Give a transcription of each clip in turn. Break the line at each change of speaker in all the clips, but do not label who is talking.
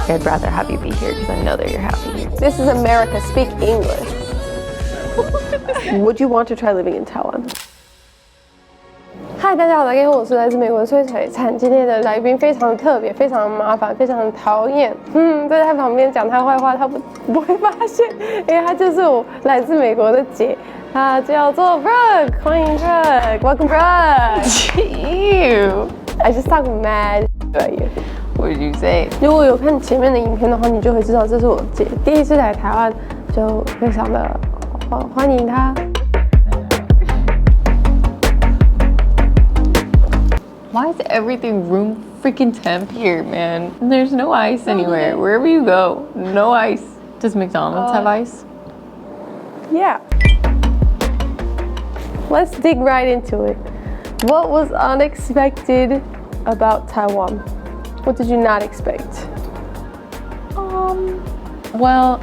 I'd rather have you be here because I know that you're happy here.
This is America. Speak English. Would you want to try living in Taiwan? 嗨，大家好，大家好，我是来自美国的崔璀璨。今天的来宾非常特别，非常麻烦，非常讨厌。在他旁边讲他坏话，他不会发现，因为他就是我来自美国的姐，她叫做 Brooke， 欢迎 Brooke，Welcome Brooke。You, I just talk mad about you.
What did you say?
如果有看前面的影片的话，你就会知道这是我姐第一次来台湾，就非常的欢迎她。
Why is everything room freaking temp here, man? And there's no ice anywhere. Wherever you go, no ice. Does McDonald's have ice?
Yeah. Let's dig right into it. What was unexpected about Taiwan? What did you not expect?
Well,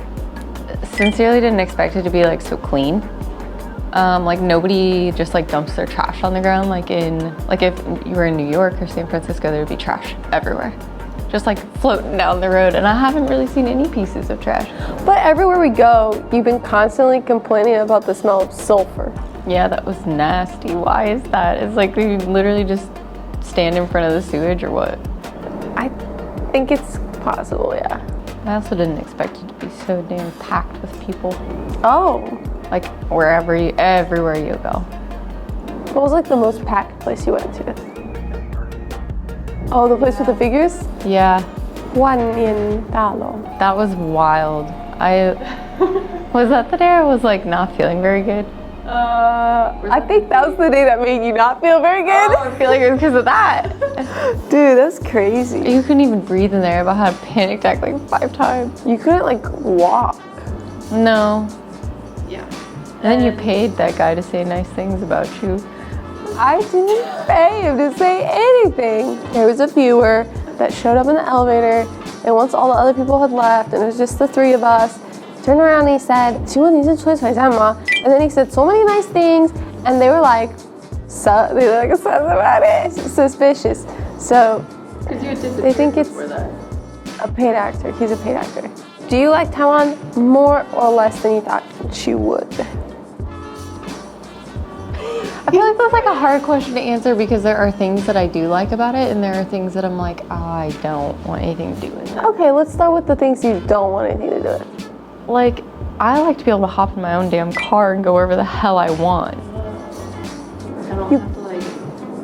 sincerely didn't expect it to be like so clean. Like nobody just like dumps their trash on the ground like if you were in New York or San Francisco, there would be trash everywhere. Just like floating down the road, and I haven't really seen any pieces of trash.
But everywhere we go, you've been constantly complaining about the smell of sulfur.
Yeah, that was nasty. Why is that? It's like you literally just stand in front of the sewage or what?
I think it's possible, yeah.
I also didn't expect it to be so damn packed with people.
Oh.
Like everywhere you go.
What was like the most packed place you went to? Oh, the place with the figures?
Yeah.
万年大楼.
That was wild. Was that the day I was like not feeling very good?
I think that was the day that made you not feel very good.
Oh, I feel like it was because of that.
Dude, that's crazy.
You couldn't even breathe in there. I about had a panic attack like 5 times.
You couldn't like walk.
No.
Yeah.
And then you paid that guy to say nice things about you.
I didn't pay him to say anything. There was a viewer that showed up in the elevator, and once all the other people had left and it was just the 3 of us, turned around and he said, 请问你是崔璀璨吗? And then he said so many nice things, and they were like, they were like sus about it, suspicious. So they think it's a paid actor. He's a paid actor. Do you like Taiwan more or less than you thought you would?
I feel like that's like a hard question to answer because there are things that I do like about it and there are things that I'm like, I don't want anything to do with it.
Okay, let's start with the things you don't want anything to do with.
Like, I like to be able to hop in my own damn car and go wherever the hell I want.
You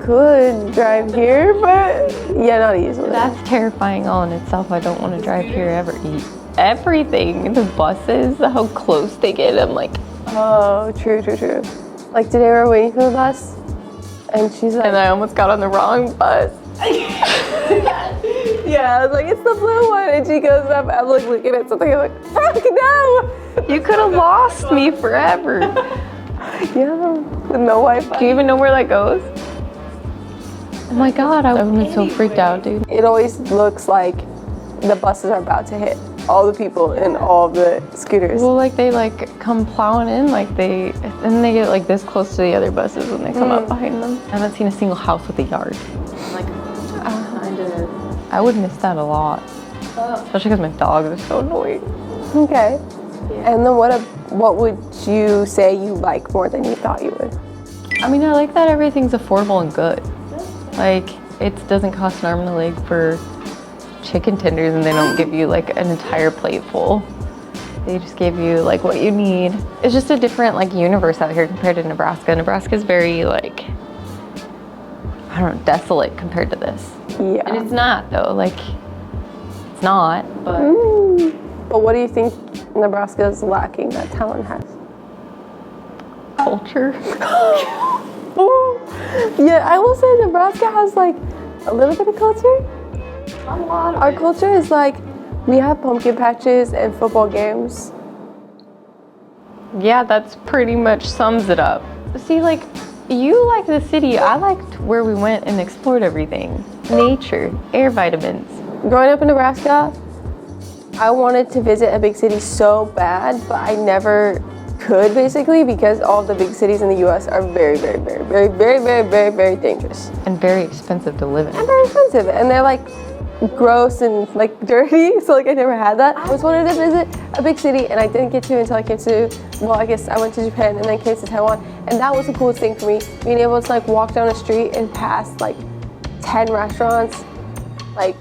could drive here, but yeah, not easily.
That's terrifying all in itself. I don't want to drive here ever. Everything, the buses, how close they get, I'm like,
oh, true. Like today we were waiting for the bus, and she's like,
and I almost got on the wrong bus.
Yeah, I was like, it's the blue one, and she goes up, I'm like looking at something, I'm like, fuck no!
You could have lost me forever.
Yeah, with no Wi-Fi.
Do you even know where that goes? Oh my god, I would have been so freaked out, dude.
It always looks like the buses are about to hit all the people and all the scooters.
Well, like they like come plowing in, like they get like this close to the other buses when they come up behind them. I haven't seen a single house with a yard.
Like,
I would miss that a lot, especially because my dogs are so annoying.
Okay. Yeah. And then what would you say you like more than you thought you would?
I mean, I like that everything's affordable and good. Like, it doesn't cost an arm and a leg for chicken tenders and they don't give you like an entire plate full. They just give you like what you need. It's just a different like universe out here compared to Nebraska. Nebraska's very like, I don't know, desolate compared to this.
Yeah.
And it's not though, like, it's not, but.
But what do you think Nebraska is lacking that Taiwan has?
Culture.
Yeah, I will say Nebraska has like a little bit of culture.
A lot of
Our culture is like, we have pumpkin patches and football games.
Yeah, that's pretty much sums it up. See, like, you like the city. I liked where we went and explored everything. Nature, air vitamins.
Growing up in Nebraska, I wanted to visit a big city so bad, but I never could basically because all of the big cities in the US are very dangerous.
And very expensive to live in.
And very expensive. And they're like gross and like dirty, so like I never had that. I always wanted to visit a big city and I didn't get to until I came to, well, I guess I went to Japan and then came to Taiwan, and that was the coolest thing for me, being able to like walk down the street and pass like 10 restaurants. Like,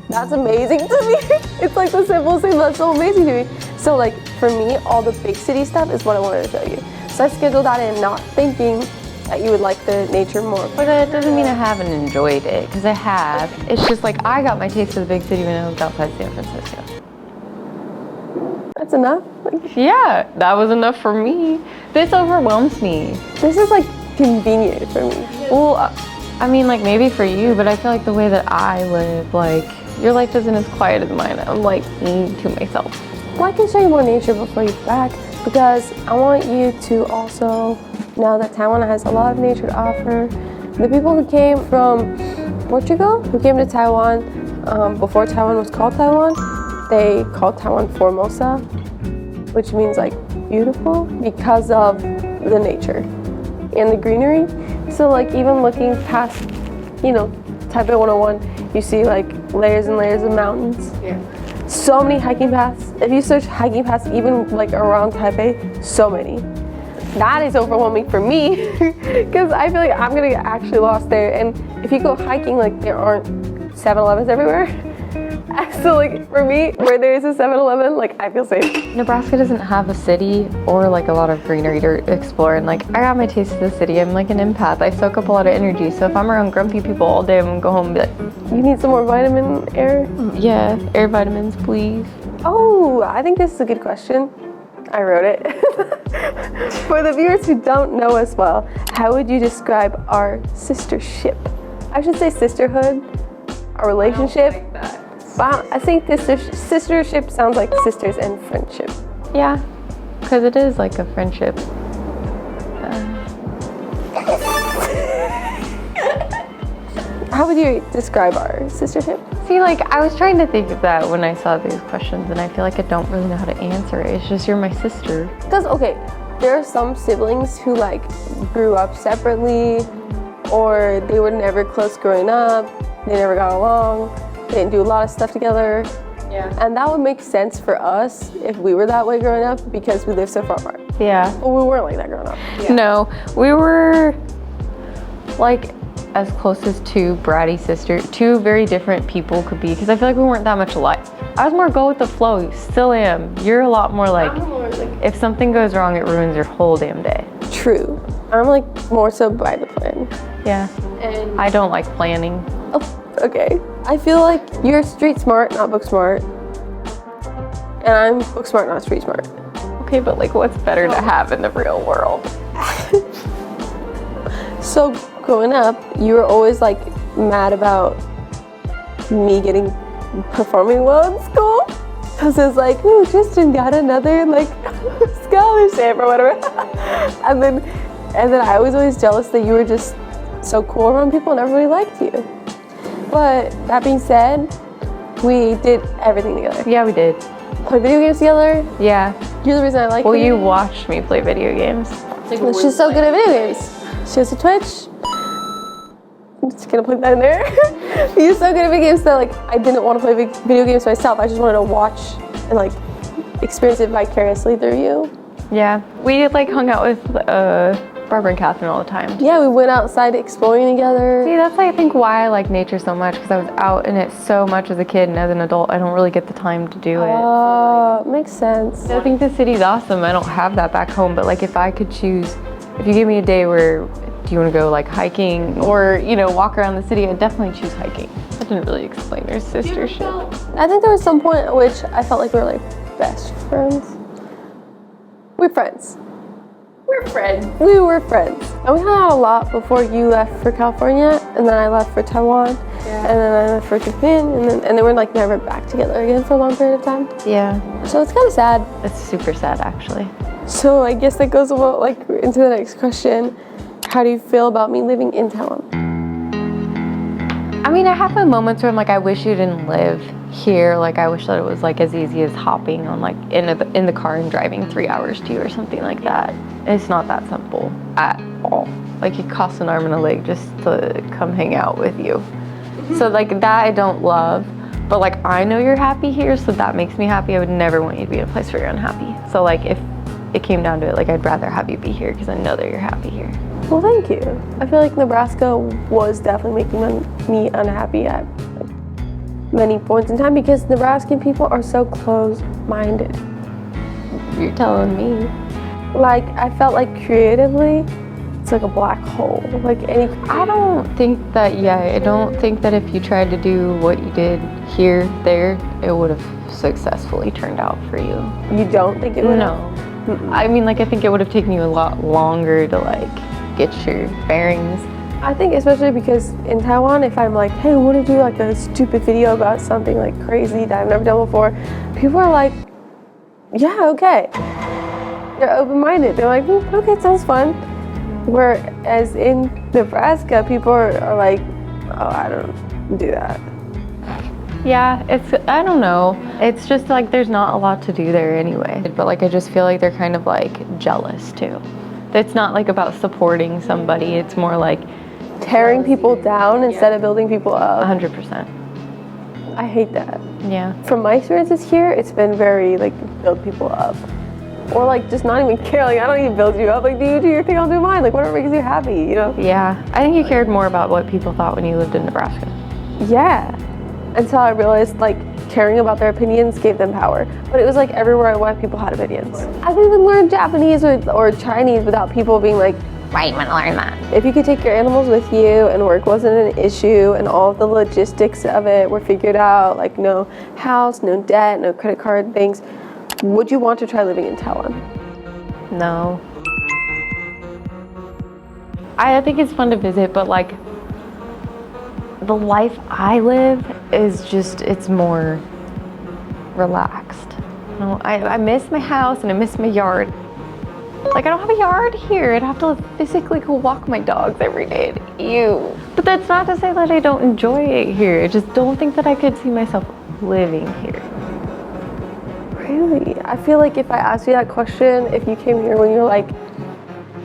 that's amazing to me. It's like the simplest thing, but that's so amazing to me. So like for me, all the big city stuff is what I wanted to show you. So I scheduled that in, not thinking that you would like the nature more.
But that doesn't mean I haven't enjoyed it, because I have. It's just like I got my taste of the big city when I lived outside San Francisco.
That's enough? Like,
Yeah, that was enough for me. This overwhelms me.
this is like convenient for me.
Well, I mean, like maybe for you, but I feel like the way that I live, like your life isn't as quiet as mine. I'm like to myself.
Well, I can show you more nature before you get back, because I want you to also know that Taiwan has a lot of nature to offer. The people who came from Portugal, who came to Taiwan before Taiwan was called Taiwan, they called Taiwan Formosa, which means like beautiful, because of the nature and the greenery. So like even looking past, you know, Taipei 101, you see like layers and layers of mountains.
Yeah.
So many hiking paths. If you search hiking paths, even like around Taipei, so many. That is overwhelming for me, because I feel like I'm gonna get actually lost there. And if you go hiking, like there aren't 7-Elevens everywhere. So like for me, where there is a 7-Eleven, like I feel safe.
Nebraska doesn't have a city or like a lot of greenery to explore, and like I got my taste of the city. I'm like an empath. I soak up a lot of energy. So if I'm around grumpy people all day, I'm gonna go home and be like,
You need some more vitamin air?
yeah, air vitamins, please.
Oh, I think this is a good question. I wrote it. For the viewers who don't know us well, how would you describe our sistership? I should say sisterhood, our relationship. But I think this sistership sounds like sisters and friendship.
Yeah, because it is like a friendship.
How would you describe our sistership?
See, like I was trying to think of that when I saw these questions, and I feel like I don't really know how to answer it. It's just you're my sister.
Because, okay, there are some siblings who like grew up separately, or they were never close growing up, they never got along, they didn't do a lot of stuff together.
Yeah.
And that would make sense for us if we were that way growing up, because we lived so far apart.
Yeah.
But we weren't like that growing up.
No, we were like as close as two bratty sisters, two very different people could be, because I feel like we weren't that much alike. I was more go with the flow, still am. You're a lot more like, if something goes wrong, it ruins your whole damn day.
True. I'm like more so by the plan.
Yeah.
And
I don't like planning.
oh, okay. I feel like you're street smart, not book smart. And I'm book smart, not street smart.
Okay, but like what's better to have in the real world?
So growing up, you were always like mad about me performing well in school. Cause it's like, ooh, Tristan got another like scholarship or whatever. and then I was always jealous that you were just so cool around people and everybody liked you. But that being said, we did everything together.
Yeah, we did.
Play video games together.
Yeah.
You're the reason I like
Well,
video
you watched me play video games.
games. She's so good at video games. She has a Twitch. I'm just gonna put that in there. You're so good at video games that like I didn't want to play video games myself. I just wanted to watch and like experience it vicariously through you.
Yeah. We like hung out with Barbara and Catherine all the time.
Yeah, we went outside exploring together.
See, that's I think why I like nature so much, because I was out in it so much as a kid, and as an adult, I don't really get the time to do it.
Oh, makes sense.
I think the city's awesome. I don't have that back home, but like if I could choose, if you give me a day where do you want to go like hiking or, you know, walk around the city, I'd definitely choose hiking. That didn't really explain their sistership.
I think there was some point at which I felt like we were like best friends. We're friends.
We're friends.
We were friends. And we hung out a lot before you left for California, and then I left for Taiwan, and then I left for Japan, and then we're like never back together again for a long period of time.
Yeah.
So it's kind of sad.
It's super sad, actually.
So I guess that goes about like into the next question. How do you feel about me living in Taiwan?
I mean, I have my moments where I'm like, I wish you didn't live here. Like, I wish that it was like as easy as hopping on like in the car and driving 3 hours to you or something like that. It's not that simple at all. Like, it costs an arm and a leg just to come hang out with you. So like that I don't love. But like, I know you're happy here, so that makes me happy. I would never want you to be in a place where you're unhappy. So like, if it came down to it, like, I'd rather have you be here because I know that you're happy here.
Well, thank you. I feel like Nebraska was definitely making me unhappy at many points in time because Nebraskan people are so close-minded.
You're telling me.
Like, I felt like creatively, it's like a black hole. Like
I don't think that if you tried to do what you did here, there, it would have successfully turned out for you.
You don't think it would?
No. I mean, like, I think it would have taken you a lot longer to like get your bearings.
I think especially because in Taiwan, if I'm like, hey, I want to do like a stupid video about something like crazy that I've never done before, people are like, yeah, okay. They're open-minded. They're like, okay, it sounds fun. Whereas in Nebraska, people are like, oh, I don't do that.
Yeah, I don't know. It's just like there's not a lot to do there anyway. But like, I just feel like they're kind of like jealous too. It's not like about supporting somebody. It's more like
tearing people down instead of building people up.
100%.
I hate that.
Yeah.
From my experiences here, it's been very like build people up. Or like just not even care, like I don't even build you up, like do you do your thing, I'll do mine, like whatever makes you happy, you know?
Yeah, I think you cared more about what people thought when you lived in Nebraska.
Yeah, until I realized like caring about their opinions gave them power. But it was like everywhere I went, people had opinions. I didn't even learn Japanese or Chinese without people being like,
why do you want to learn that?
If you could take your animals with you and work wasn't an issue and all of the logistics of it were figured out, like no house, no debt, no credit card things, would you want to try living in Taiwan?
No. I think it's fun to visit, but like the life I live is just, it's more relaxed. You know, I miss my house and I miss my yard. Like I don't have a yard here. I'd have to physically go walk my dogs every day. Ew. But that's not to say that I don't enjoy it here. I just don't think that I could see myself living here.
Really? I feel like if I asked you that question, if you came here when you were like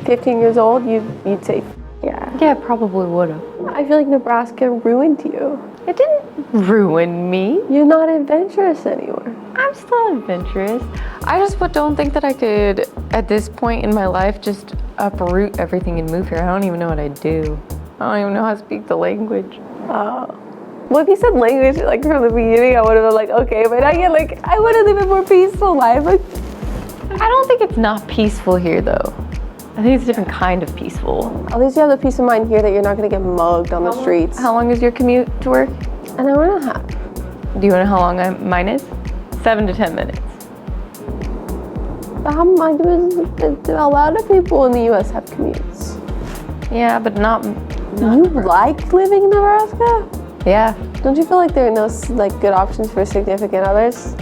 15 years old, you'd say, yeah.
Yeah, I probably would have.
I feel like Nebraska ruined you.
It didn't ruin me.
You're not adventurous anymore.
I'm still adventurous. I just don't think that I could, at this point in my life, just uproot everything and move here. I don't even know what I'd do. I don't even know how to speak the language.
Well, if you said language like from the beginning, I would have been like, okay, but I get like, I would have lived a more peaceful life. Like,
I don't think it's not peaceful here though. I think it's a different kind of peaceful.
At least you have the peace of mind here that you're not gonna get mugged on the streets.
How long is your commute to work?
An hour and a half.
Do you know how long mine is? 7 to 10 minutes.
But a lot of people in the US have commutes.
Yeah, but not
You like living in Nebraska?
Yeah.
Don't you feel like there are no like good options for significant others?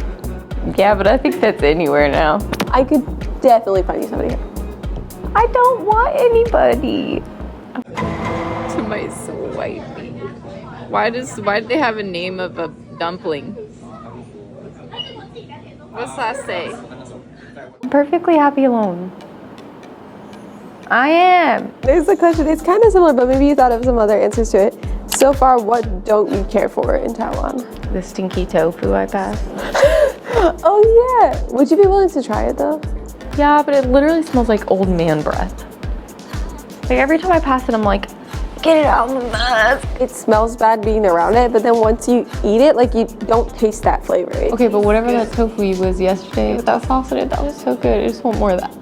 Yeah, but I think that's anywhere now.
I could definitely find you somebody here.
I don't want anybody.
To my swipey. Why do they have a name of a dumpling? What's that say?
I'm perfectly happy alone. I am.
There's the question. It's kind of similar, but maybe you thought of some other answers to it. So far, what don't you care for in Taiwan?
The stinky tofu I passed.
Oh yeah. Would you be willing to try it though?
Yeah, but it literally smells like old man breath. Like every time I pass it, I'm like, get it out of my mouth.
It smells bad being around it, but then once you eat it, like you don't taste that flavor.
Okay, but whatever that tofu was yesterday, with that sauce in it, that was so good. I just want more of that.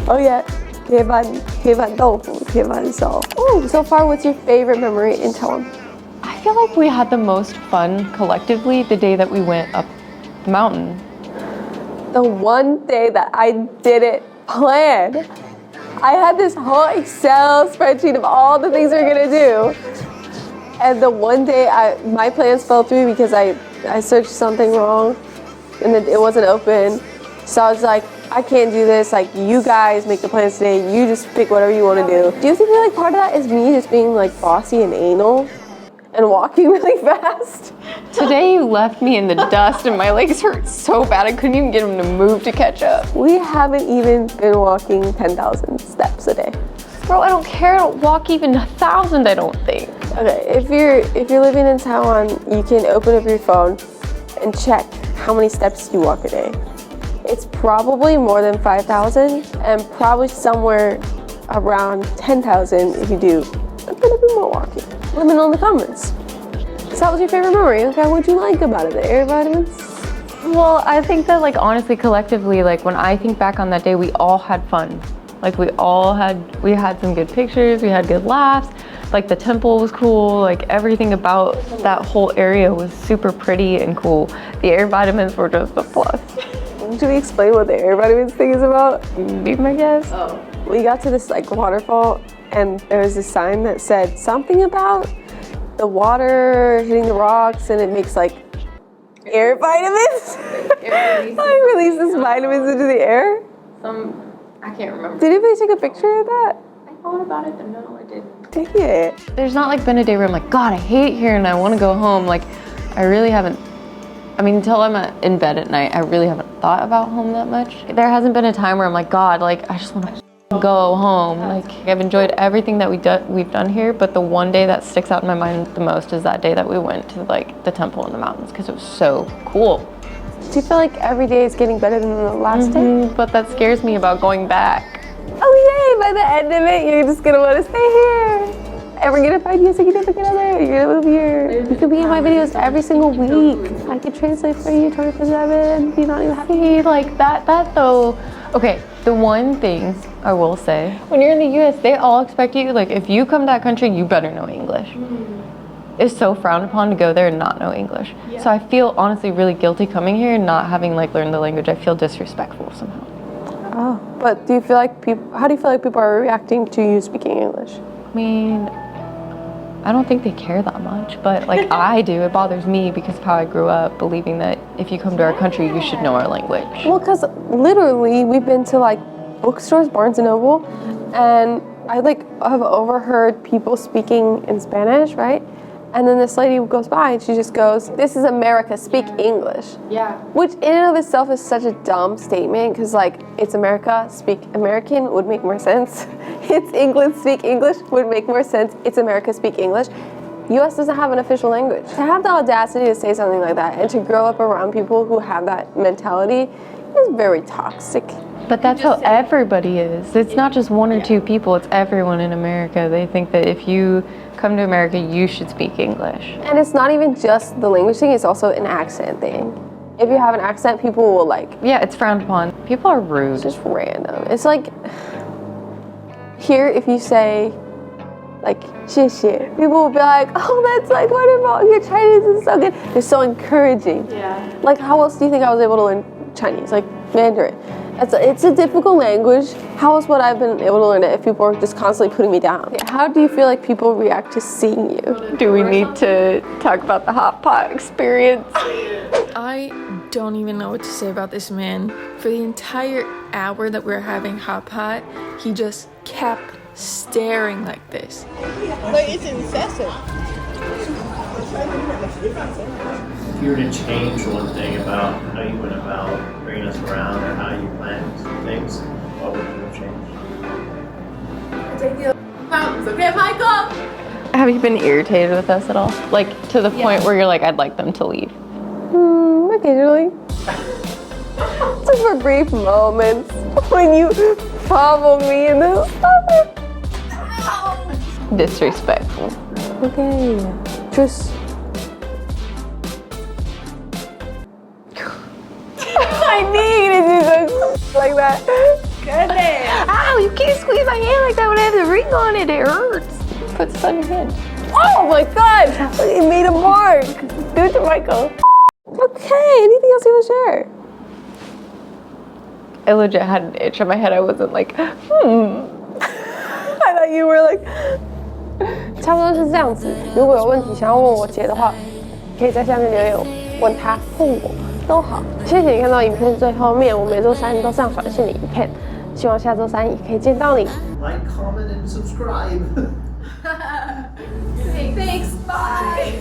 Oh yeah. 铁板豆腐, 铁板烧. Oh, so far, what's your favorite memory in Taiwan?
I feel like we had the most fun collectively the day that we went up the mountain.
The one day that I didn't plan. I had this whole Excel spreadsheet of all the things we were gonna do. And the one day my plans fell through because I searched something wrong and it wasn't open. So I was like, I can't do this. Like, you guys make the plans today. You just pick whatever you want to do. Do you think like part of that is me just being like bossy and anal and walking really fast?
Today you left me in the dust and my legs hurt so bad I couldn't even get them to move to catch up.
We haven't even been walking 10,000 steps a day.
Bro, I don't care. I don't walk even 1,000, I don't think.
Okay, if you're living in Taiwan, you can open up your phone and check how many steps you walk a day. It's probably more than 5,000 and probably somewhere around 10,000 if you do a little bit more walking. Let me know in the comments. So that was your favorite memory. Okay, what'd you like about it? The air vitamins?
Well, I think that like honestly, collectively, like when I think back on that day, we all had fun. Like we had some good pictures, we had good laughs. Like the temple was cool, like everything about that whole area was super pretty and cool. The air vitamins were just a plus.
Should we explain what the air vitamins thing is about?
Be my guess.
Oh. We got to this like waterfall and there was a sign that said something about the water hitting the rocks and it makes like air vitamins. Like releases vitamins into the air.
I can't remember.
Did anybody take a picture of that?
I thought about it, but no, I didn't.
Dang it.
There's not like been a day where I'm like, God, I hate here and I want to go home. Like, I really haven't. I mean, until I'm in bed at night, I really haven't thought about home that much. There hasn't been a time where I'm like, God, like, I just want to go home. Like, I've enjoyed everything that we've done here, but the one day that sticks out in my mind the most is that day that we went to like the temple in the mountains because it was so cool.
Do you feel like every day is getting better than the last day?
But that scares me about going back.
Oh yay, by the end of it, you're just gonna want to stay here. And we're gonna find you a significant other. You're gonna move here. You can be in my videos every single week. I can translate for you 24/7. You don't even have to.
See, like that though, okay, the one thing I will say, when you're in the US, they all expect you, like if you come to that country, you better know English. It's so frowned upon to go there and not know English. Yeah. So I feel honestly really guilty coming here and not having like learned the language. I feel disrespectful somehow.
Oh, but do you feel like how do you feel like people are reacting to you speaking English?
I mean, I don't think they care that much, but like I do. It bothers me because of how I grew up, believing that if you come to our country, you should know our language.
Well, because literally we've been to like bookstores, Barnes and Noble, and I like have overheard people speaking in Spanish, right? And then this lady goes by and she just goes, "This is America, speak English."
Yeah.
Which in and of itself is such a dumb statement because like, it's America, speak American would make more sense. It's England, speak English would make more sense. It's America, speak English. US doesn't have an official language. To have the audacity to say something like that and to grow up around people who have that mentality is very toxic.
But that's how everybody is. It's not just one or two people, it's everyone in America. They think that if you come to America, you should speak English.
And it's not even just the language thing, it's also an accent thing. If you have an accent, people will like...
Yeah, it's frowned upon. People are rude.
It's just random. It's like, here if you say, like, 谢谢, people will be like, oh, that's like wonderful, your Chinese is so good. They're so encouraging. Yeah. Like, how else do you think I was able to learn Chinese? Like, Mandarin. It's a difficult language. How else would I have been able to learn it if people were just constantly putting me down? How do you feel like people react to seeing you?
Do we need to talk about the hot pot experience?
I don't even know what to say about this man. For the entire hour that we were having hot pot, he just kept staring like this.
Like, it's incessant.
If you were to change one thing about how you went about bringing us around or how you planned things, what would you have changed?
Take the mountains, okay, Michael?
Have you been irritated with us at all? Like, to the point where you're like, I'd like them to leave?
Occasionally. Just for brief moments when you pummel me in the stomach.
Disrespectful.
Okay, just... I needed you to like that. Goodness.
Ow, you can't squeeze my hand like that when I have the ring on it. It hurts. Put this on your hand.
Oh my god! It made a mark. Do it to Michael. Okay, anything else you want to share?
I legit had an itch on my head. I wasn't like,
I thought you were like... 差不多是这样子。如果有问题想要问我姐的话，可以在下面留言问她问我都好。谢谢你看到影片最后面，我每周三都上传新的影片，希望下周三也可以见到你。
Like, comment, and subscribe.
Hey, thanks. Bye.